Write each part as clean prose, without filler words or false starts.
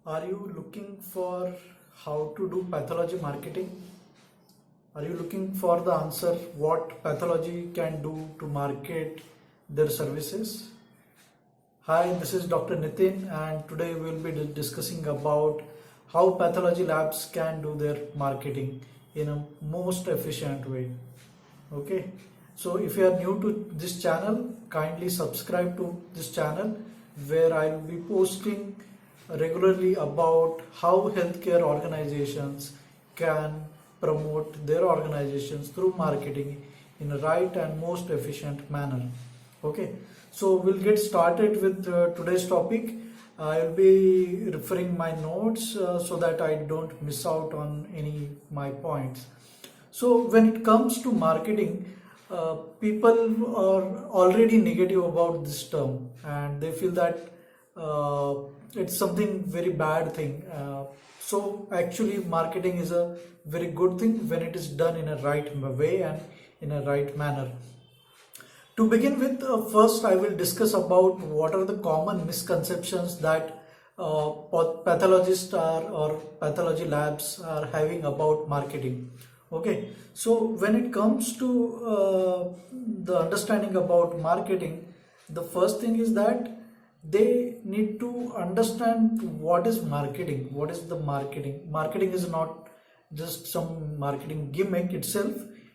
Are you looking for how to do pathology marketing? Are you looking for the answer what pathology can do to market their services? Hi, this is Dr. Nitin and today we will be discussing about how pathology labs can do their marketing in a most efficient way. Okay, so if you are new to this channel, kindly subscribe to this channel where I will be posting regularly about how healthcare organizations can promote their organizations through marketing in a right and most efficient manner. Okay, so we'll get started with today's topic. I'll be referring my notes so that I don't miss out on any my points. So when it comes to marketing, people are already negative about this term and they feel that uh, it's something very bad thing. So actually marketing is a very good thing when it is done in a right way and in a right manner. To begin with, first I will discuss about what are the common misconceptions that pathologists or pathology labs are having about marketing. Okay, so when it comes to the understanding about marketing, the first thing is that they need to understand what is marketing. What is the marketing? Marketing is not just some marketing gimmick itself,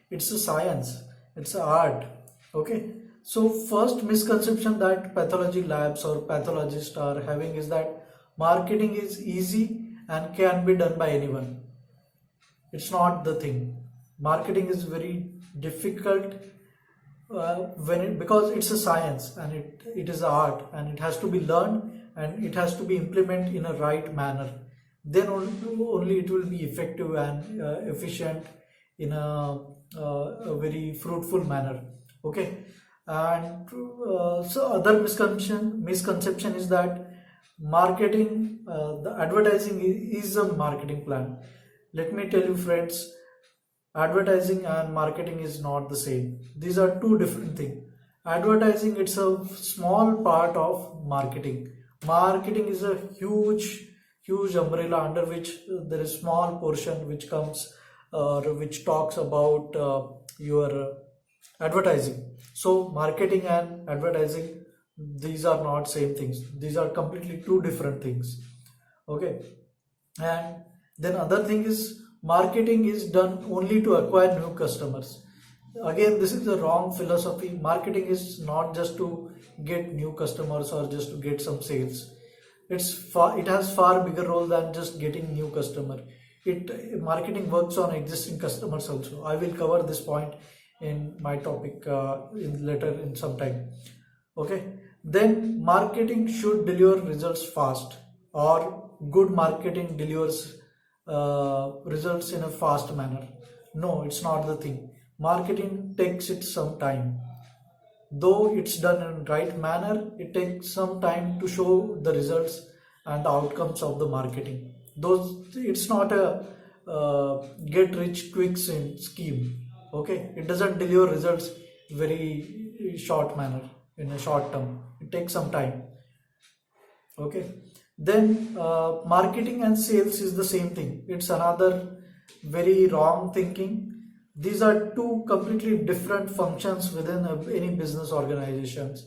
it's a science, it's an art. Okay, so first misconception that pathology labs or pathologists are having is that marketing is easy and can be done by anyone. It's not the thing. Marketing is very difficult because it's a science and it is art and it has to be learned and it has to be implemented in a right manner. Then only it will be effective and efficient in a very fruitful manner. Okay, and so other misconception is that marketing, the advertising is a marketing plan. Let me tell you, friends, advertising and marketing is not the same. These are two different things. Advertising, it's a small part of marketing. Marketing is a huge umbrella under which there is small portion which comes or which talks about your advertising. So marketing and advertising, these are not same things. These are completely two different things. Okay, and then other thing is marketing is done only to acquire new customers. Again, this is the wrong philosophy. Marketing is not just to get new customers or just to get some sales. It has far bigger role than just getting new customer. It Marketing works on existing customers also. I will cover this point in my topic in later in some time. Okay, then marketing should deliver results fast, or good marketing delivers results in a fast manner. No, it's not the thing. Marketing takes it some time. Though it's done in right manner, it takes some time to show the results and the outcomes of the marketing. Those It's not a get rich quick scheme. Okay, it doesn't deliver results very short manner in a short term. It takes some time. Okay, then marketing and sales is the same thing. It's another very wrong thinking. These are two completely different functions within any business organizations.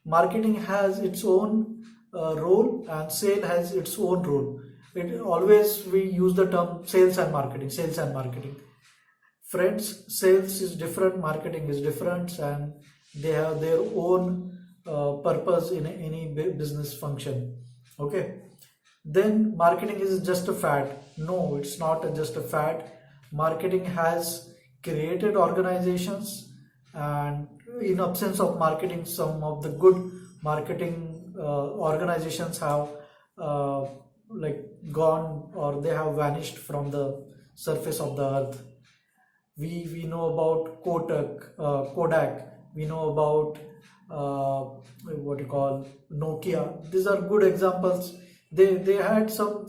Marketing has its own role and sale has its own role. It always we use the term sales and marketing. Friends, sales is different, marketing is different, and they have their own purpose in any business function. Okay, then marketing is just a fad. No, it's not just a fad. Marketing has created organizations, and in absence of marketing, some of the good marketing organizations have uh, like gone, or they have vanished from the surface of the earth. We know about Kodak. We know about what you call Nokia. These are good examples. They had some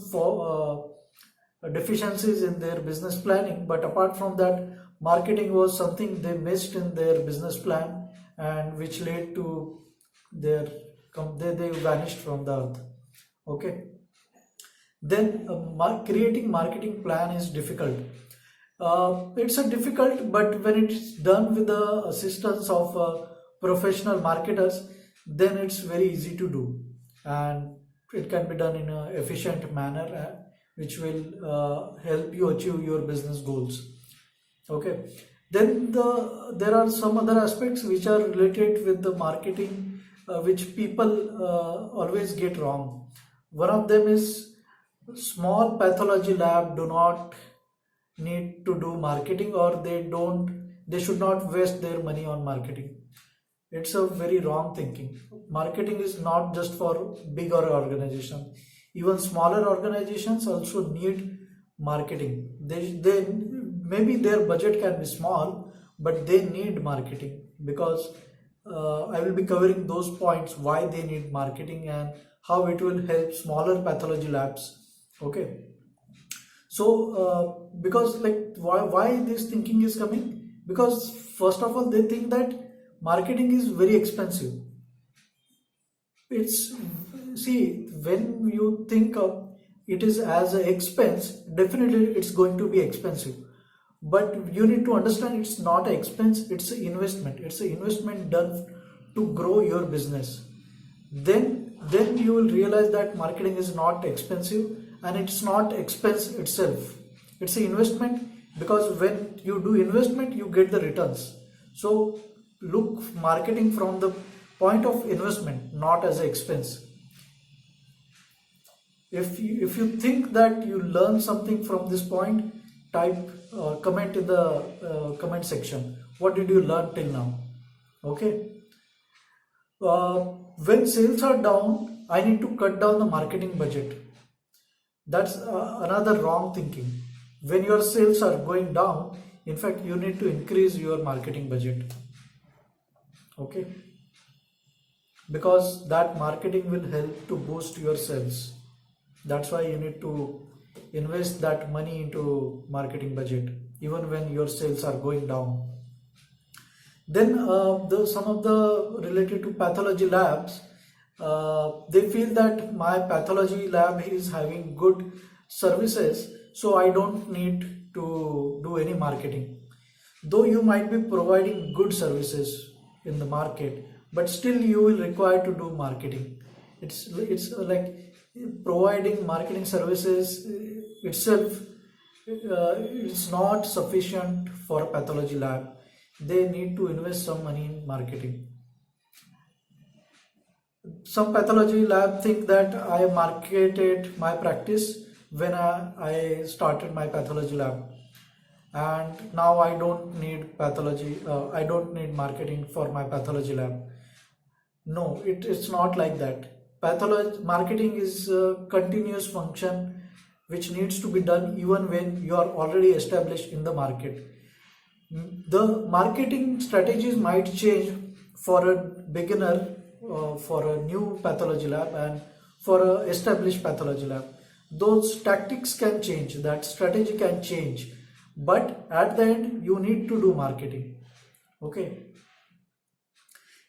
deficiencies in their business planning, but apart from that, marketing was something they missed in their business plan, and which led to their they vanished from the earth. Okay, then creating marketing plan is difficult. It's a difficult, but when it's done with the assistance of professional marketers, then it's very easy to do, and it can be done in an efficient manner, which will help you achieve your business goals. Okay, then there are some other aspects which are related with the marketing, which people always get wrong. One of them is small pathology lab do not need to do marketing, or they should not waste their money on marketing. It's a very wrong thinking. Marketing is not just for bigger organizations. Even smaller organizations also need marketing. They maybe their budget can be small, but they need marketing, because I will be covering those points, why they need marketing and how it will help smaller pathology labs. Okay, so because like why this thinking is coming, because first of all they think that marketing is very expensive. It's, see, when you think of it is as an expense, definitely it's going to be expensive, but you need to understand it's not an expense, it's an investment. It's an investment done to grow your business. Then you will realize that marketing is not expensive, and it's not expense itself. It's an investment, because when you do investment you get the returns. So look marketing from the point of investment, not as an expense. If you think that you learn something from this point, type comment in the comment section, what did you learn till now? Okay, when sales are down, I need to cut down the marketing budget. That's another wrong thinking. When your sales are going down, in fact you need to increase your marketing budget. Okay, because that marketing will help to boost your sales. That's why you need to invest that money into marketing budget even when your sales are going down. Then some of the related to pathology labs, they feel that my pathology lab is having good services, so I don't need to do any marketing. Though you might be providing good services in the market, but still you will require to do marketing. It's like providing marketing services itself, it's not sufficient for a pathology lab. They need to invest some money in marketing. Some pathology lab think that I marketed my practice when I started my pathology lab, and now I don't need I don't need marketing for my pathology lab. No, it's not like that. Pathology marketing is a continuous function which needs to be done even when you are already established in the market. The marketing strategies might change for a beginner, for a new pathology lab, and for a established pathology lab. Those tactics can change, that strategy can change, but at the end you need to do marketing. Okay.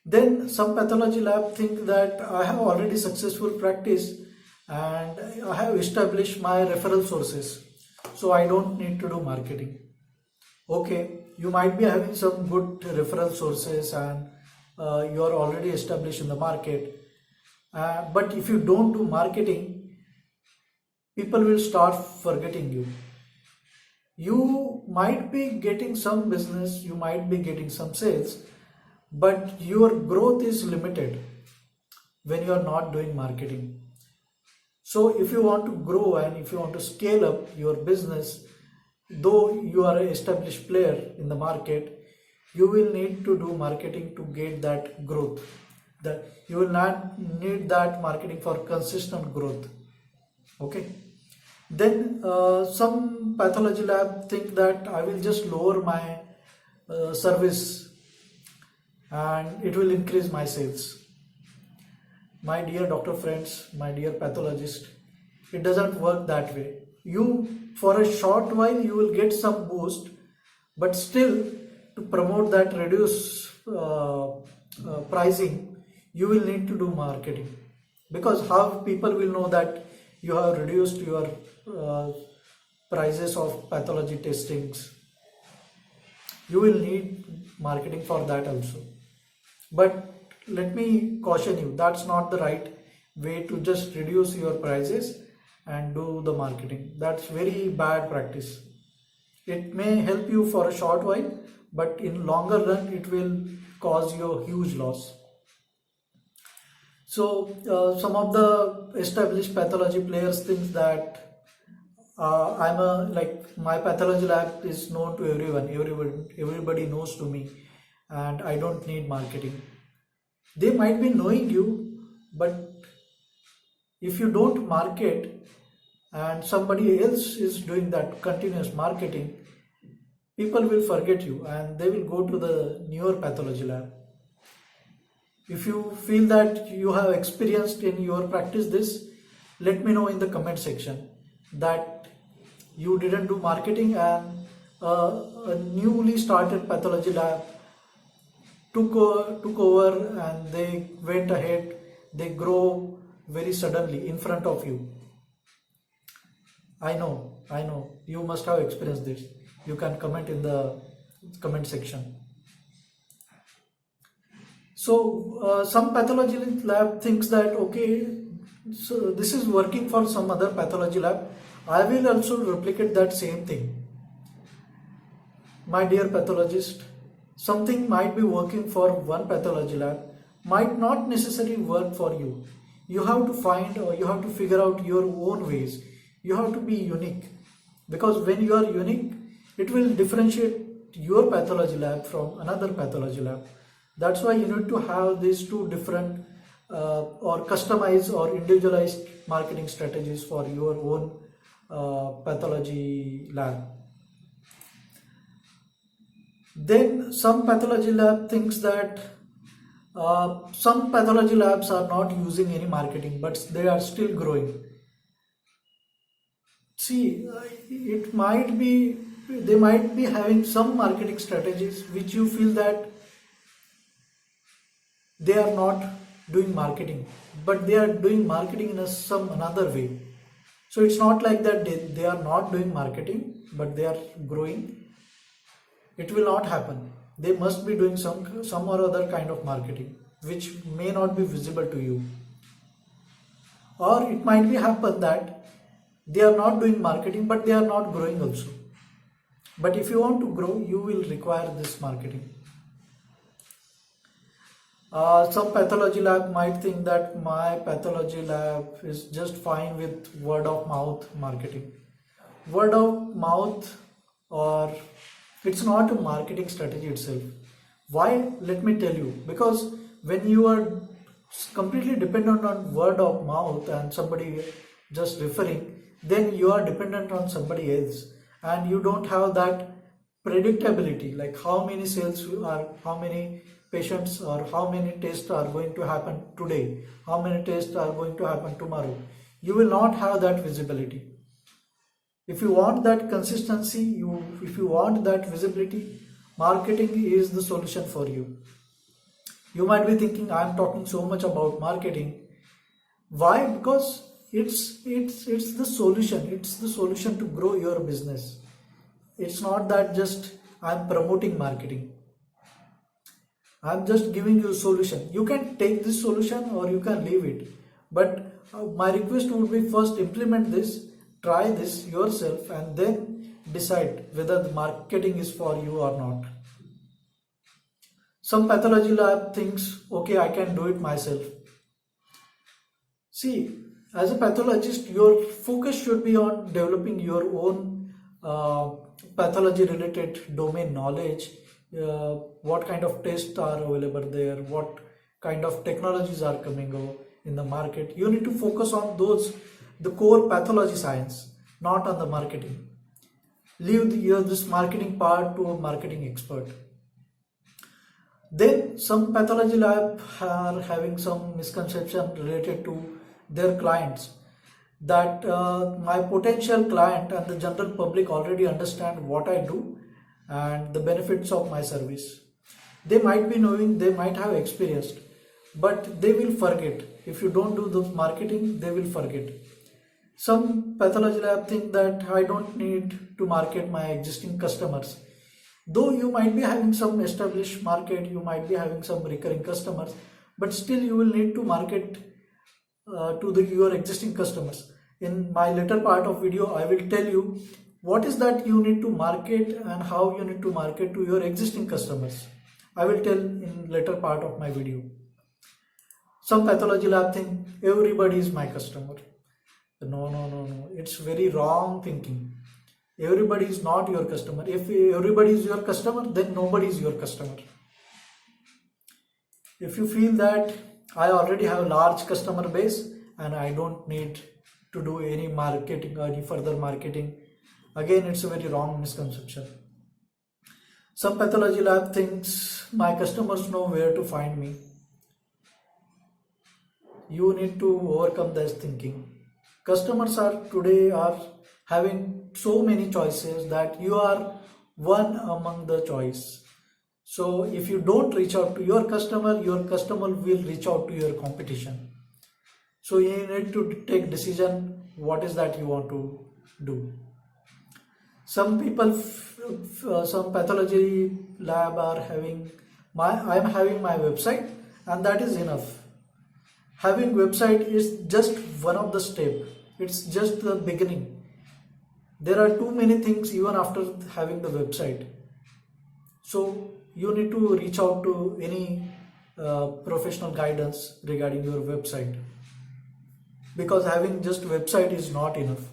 Then some pathology lab think that I have already successful practice and I have established my referral sources, so I don't need to do marketing. Okay, you might be having some good referral sources and you are already established in the market, but if you don't do marketing, people will start forgetting you. You might be getting some business, you might be getting some sales, but your growth is limited when you are not doing marketing. So if you want to grow and if you want to scale up your business, though you are an established player in the market, you will need to do marketing to get that growth. That you will not need that marketing for consistent growth. Okay. Then some pathology lab think that I will just lower my service and it will increase my sales. My dear doctor friends, my dear pathologist, it doesn't work that way. You, for a short while, you will get some boost, but still to promote that reduce pricing, you will need to do marketing, because how people will know that you have reduced your prices of pathology testings. You will need marketing for that also. But let me caution you, that's not the right way to just reduce your prices and do the marketing. That's very bad practice. It may help you for a short while, but in longer run it will cause you a huge loss. So some of the established pathology players think that my pathology lab is known to everyone. Everybody knows to me, and I don't need marketing. They might be knowing you, but if you don't market and somebody else is doing that continuous marketing, people will forget you and they will go to the newer pathology lab. If you feel that you have experienced in your practice this, let me know in the comment section that you didn't do marketing and a newly started pathology lab took over and they went ahead, they grow very suddenly in front of you. I know, you must have experienced this. You can comment in the comment section. So some pathology lab thinks that, okay, so this is working for some other pathology lab, I will also replicate that same thing. My dear pathologist, something might be working for one pathology lab, might not necessarily work for you. You have to find, or you have to figure out your own ways. You have to be unique, because when you are unique, it will differentiate your pathology lab from another pathology lab. That's why you need to have these two different or customized or individualized marketing strategies for your own pathology lab. Then some pathology lab thinks that some pathology labs are not using any marketing, but they are still growing. See, they might be having some marketing strategies which you feel that they are not doing marketing, but they are doing marketing in some another way. So it's not like that they are not doing marketing, but they are growing. It will not happen. They must be doing some or other kind of marketing, which may not be visible to you. Or it might be happen that they are not doing marketing, but they are not growing also. But if you want to grow, you will require this marketing. Some pathology lab might think that my pathology lab is just fine with word of mouth marketing. Word of mouth, or it's not a marketing strategy itself. Why? Let me tell you. Because when you are completely dependent on word of mouth and somebody just referring, then you are dependent on somebody else, and you don't have that predictability, like how many sales are, how many patients or how many tests are going to happen today, how many tests are going to happen tomorrow. You will not have that visibility. If you want that consistency, if you want that visibility, marketing is the solution for you. You might be thinking, I'm talking so much about marketing. Why? Because it's the solution. It's the solution to grow your business. It's not that just I'm promoting marketing. I'm just giving you a solution. You can take this solution or you can leave it. But my request would be, first implement this, try this yourself, and then decide whether the marketing is for you or not. Some pathology lab thinks, okay, I can do it myself. See, as a pathologist, your focus should be on developing your own pathology related domain knowledge. What kind of tests are available there, what kind of technologies are coming in the market. You need to focus on the core pathology science, not on the marketing. Leave this marketing part to a marketing expert. Then some pathology lab are having some misconception related to their clients, that my potential client and the general public already understand what I do and the benefits of my service. They might be knowing, they might have experienced, but they will forget. If you don't do the marketing, they will forget. Some pathology lab think that I don't need to market my existing customers. Though you might be having some established market, you might be having some recurring customers, but still you will need to market to your existing customers. In my later part of video, I will tell you what is that you need to market and how you need to market to your existing customers. I will tell in later part of my video. Some pathology lab think everybody is my customer. No, no, no, no. It's very wrong thinking. Everybody is not your customer. If everybody is your customer, then nobody is your customer. If you feel that I already have a large customer base and I don't need to do any marketing or any further marketing, again it's a very wrong misconception. Some pathology lab thinks my customers know where to find me. You need to overcome this thinking. Customers today are having so many choices that you are one among the choice. So if you don't reach out to your customer will reach out to your competition. So you need to take decision what is that you want to do. Some people, some pathology lab are having I am having my website and that is enough. Having website is just one of the step. It's just the beginning. There are too many things even after having the website. So you need to reach out to any professional guidance regarding your website, because having just website is not enough.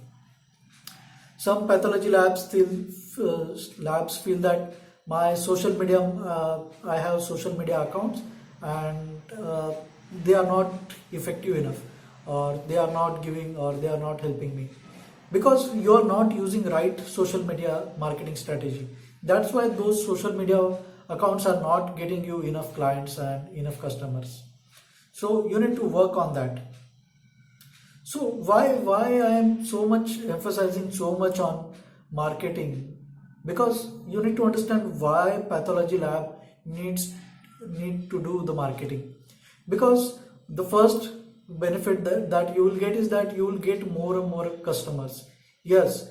Some pathology labs feel that my social media, I have social media accounts and they are not effective enough, or they are not giving, or they are not helping me, because you are not using right social media marketing strategy. That's why those social media accounts are not getting you enough clients and enough customers. So you need to work on that. So why I am so much emphasizing so much on marketing? Because you need to understand why pathology lab need to do the marketing. Because the first benefit that you will get is that you will get more and more customers. Yes,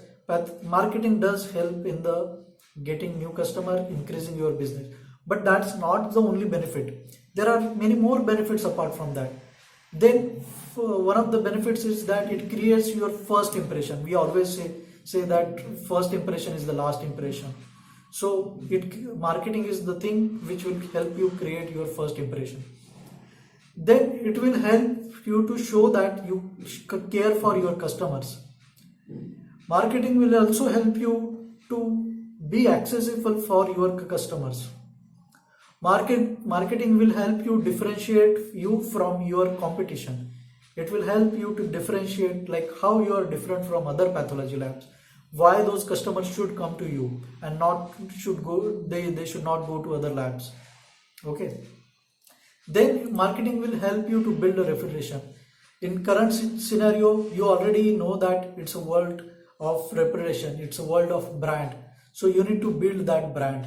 marketing does help in the getting new customer, increasing your business, but that's not the only benefit. There are many more benefits apart from that. Then one of the benefits is that it creates your first impression. We always say that first impression is the last impression. So marketing is the thing which will help you create your first impression. Then it will help you to show that you care for your customers. Marketing will also help you to be accessible for your customers. Marketing will help you differentiate you from your competition. It will help you to differentiate like how you are different from other pathology labs, why those customers should come to you and they should not go to other labs. Okay. Then marketing will help you to build a reputation. In current scenario, you already know that it's a world of reputation, it's a world of brand. So you need to build that brand.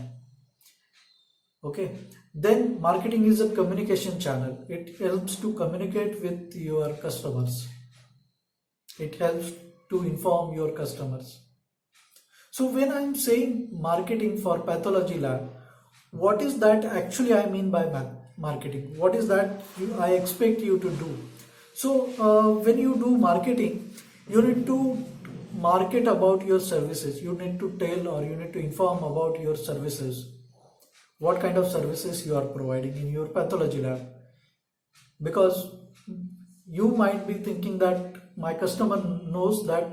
Okay. Then marketing is a communication channel. It helps to communicate with your customers. It helps to inform your customers. So when I'm saying marketing for pathology lab, what is that actually I mean by marketing? What is that I expect you to do? So when you do marketing, you need to market about your services. You need to tell, or you need to inform about your services. What kind of services you are providing in your pathology lab? Because you might be thinking that my customer knows that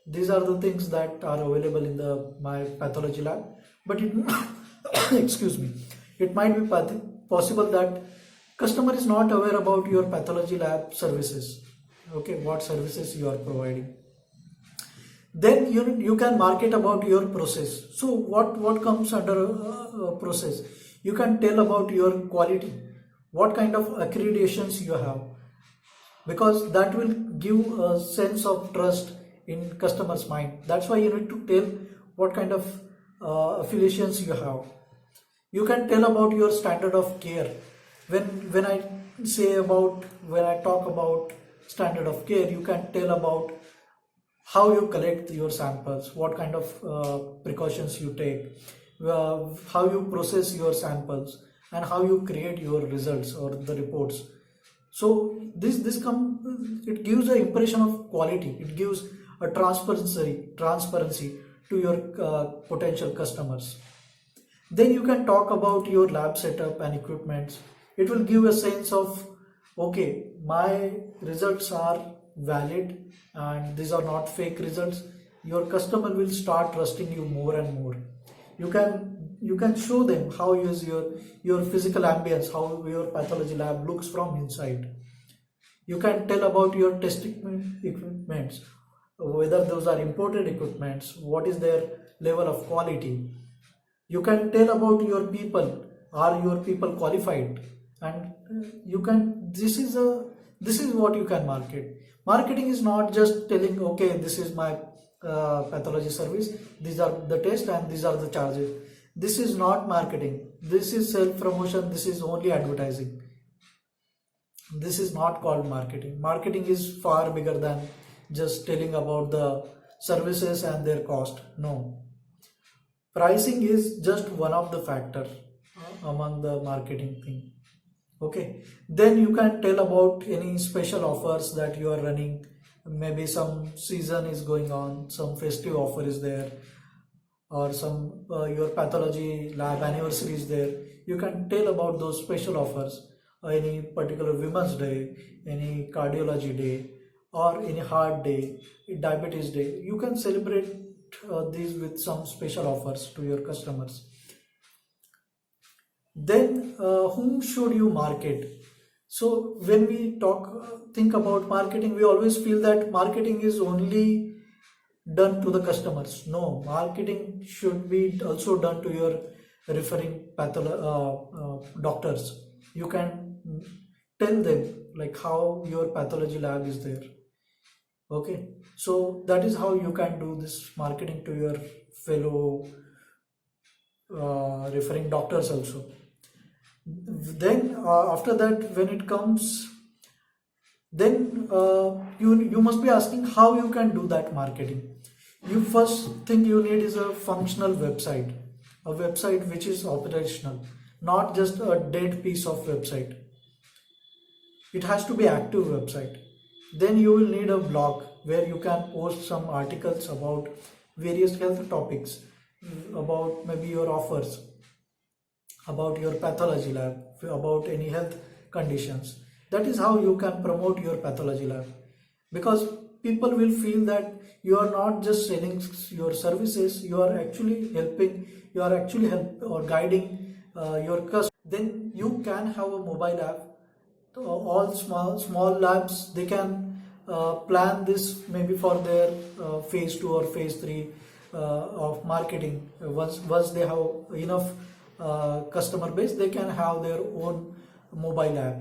these are the things that are available in my pathology lab, but it excuse me, it might be possible that customer is not aware about your pathology lab services. Okay, what services you are providing. Then you can market about your process. So what comes under process? You can tell about your quality, what kind of accreditations you have, because that will give a sense of trust in customers' mind. That's why you need to tell what kind of affiliations you have. You can tell about your standard of care. When I talk about standard of care, you can tell about how you collect your samples, what kind of precautions you take, how you process your samples, and how you create your results or the reports. So it gives an impression of quality. It gives a transparency to your potential customers. Then you can talk about your lab setup and equipments. It will give a sense of, okay, my results are valid and these are not fake results. Your customer will start trusting you more and more. You can show them how is your physical ambience, how your pathology lab looks from inside. You can tell about your testing equipments, whether those are imported equipments, what is their level of quality. You can tell about your people, are your people qualified, and you can this is what you can market. Marketing is not just telling, okay, this is my pathology service, these are the tests and these are the charges. This is not marketing, this is self promotion, this is only advertising. This is not called marketing. Marketing is far bigger than just telling about the services and their cost. No, pricing is just one of the factor among the marketing thing. Okay, then you can tell about any special offers that you are running. Maybe some season is going on, some festive offer is there, or some your pathology lab anniversary is there. You can tell about those special offers, any particular women's day, any cardiology day, or any heart day, diabetes day. You can celebrate these with some special offers to your customers. Then whom should you market? So when we think about marketing, we always feel that marketing is only done to the customers. No, marketing should be also done to your referring doctors. You can tell them like how your pathology lab is there. Okay, so that is how you can do this marketing to your fellow referring doctors also. Then after that, when it comes, then you must be asking how you can do that marketing. You first thing you need is a functional website, a website which is operational, not just a dead piece of website. It has to be active website. Then you will need a blog where you can post some articles about various health topics, about maybe your offers, about your pathology lab, about any health conditions. That is how you can promote your pathology lab, because people will feel that you are not just selling your services, you are actually helping, or guiding your customer. Then you can have a mobile app. All small labs, they can plan this maybe for their phase 2 or phase 3 of marketing. Once they have enough customer base, they can have their own mobile app.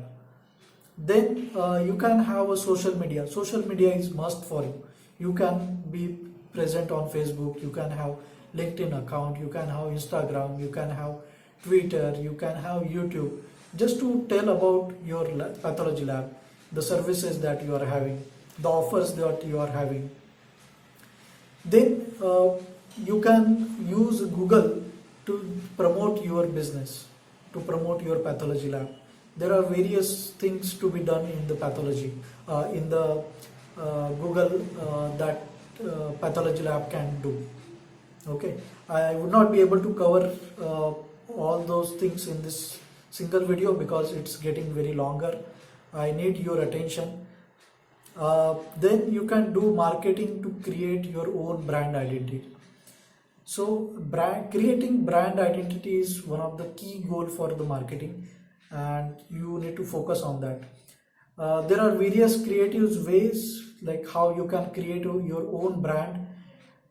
Then you can have a social media. Social media is must for you. You can be present on Facebook, you can have LinkedIn account, you can have Instagram, you can have Twitter, you can have YouTube, just to tell about your pathology lab, the services that you are having, the offers that you are having. Then you can use Google to promote your business, to promote your pathology lab. There are various things to be done in the pathology, in the Google, that pathology lab can do. Okay, I would not be able to cover all those things in this single video because it's getting very longer. I need your attention. Then you can do marketing to create your own brand identity. So creating brand identity is one of the key goal for the marketing, and you need to focus on that. There are various creative ways like how you can create your own brand,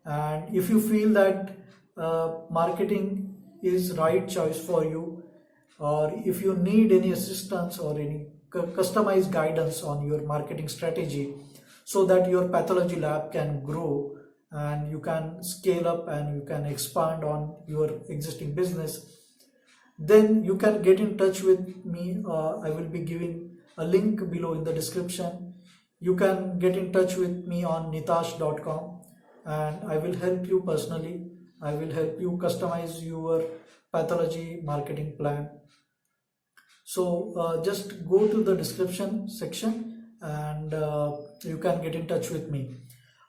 and if you feel that marketing is right choice for you, or if you need any assistance or any customized guidance on your marketing strategy so that your pathology lab can grow and you can scale up and you can expand on your existing business, then you can get in touch with me. I will be giving a link below in the description. you can get in touch with me on nitash.com, and I will help you personally. I will help you customize your pathology marketing plan. So just go to the description section, and you can get in touch with me.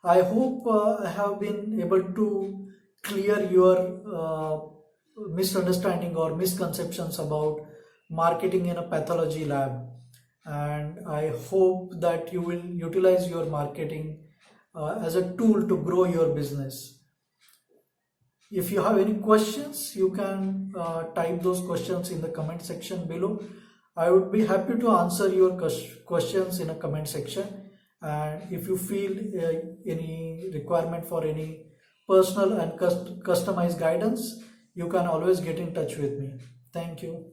I hope I have been able to clear your misunderstanding or misconceptions about marketing in a pathology lab, and I hope that you will utilize your marketing as a tool to grow your business. If you have any questions, you can type those questions in the comment section below. I would be happy to answer your questions in a comment section. And if you feel any requirement for any personal and customized guidance, you can always get in touch with me. Thank you.